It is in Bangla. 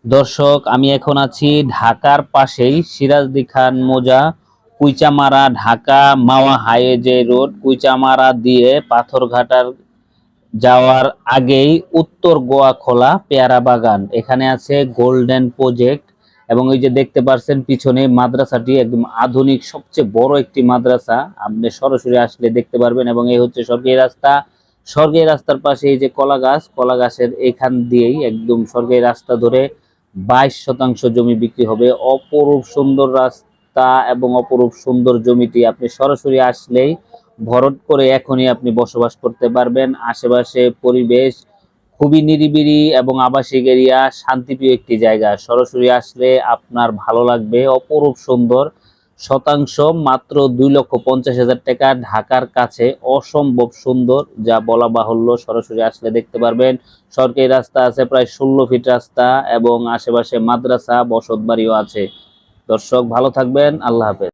দর্শক, আমি এখন আছি ঢাকার পাশেই সিরাজদি খান মোজা, কুইচামারা, ঢাকা মাওয়া হাইওয়ে যে রোড, কুইচামারা দিয়ে পাথরঘাটার যাওয়ার আগেই উত্তর গোয়াখোলা পেয়ারা বাগান। এখানে আছে গোল্ডেন প্রজেক্ট এবং এই যে দেখতে পাচ্ছেন পিছনে মাদ্রাসাটি একদম আধুনিক সবচেয়ে বড় একটি মাদ্রাসা। আপনি সরাসরি আসলে দেখতে পারবেন এবং এই হচ্ছে সরকারি রাস্তা। সরকারি রাস্তার পাশে এই যে কলা গাছ, কলা গাছের এখান দিয়েই একদম সরকারি রাস্তা ধরে 22% জমি বিক্রি হবে। অপরূপ সুন্দর রাস্তা এবং অপরূপ সুন্দর জমিটি আপনি সরাসরি আসলেই ভরট করে এখনই আপনি বসবাস করতে পারবেন। আশেপাশে পরিবেশ খুবই নিরিবিলি এবং আবাসিক এরিয়া, শান্তিপ্রিয় একটি জায়গা। সরাসরি আসলে আপনার ভালো লাগবে। অপরূপ সুন্দর, শতাংশ মাত্র 2,50,000 টাকা, ঢাকার কাছে, অসম্ভব সুন্দর, যা বলা বাহুল্য। সরাসরি আসলে দেখতে পারবেন। সরকারি রাস্তা আছে প্রায় 16 ফিট রাস্তা এবং আশেপাশে মাদ্রাসা, বসত বাড়িও আছে। দর্শক, ভালো থাকবেন। আল্লাহ হাফেজ।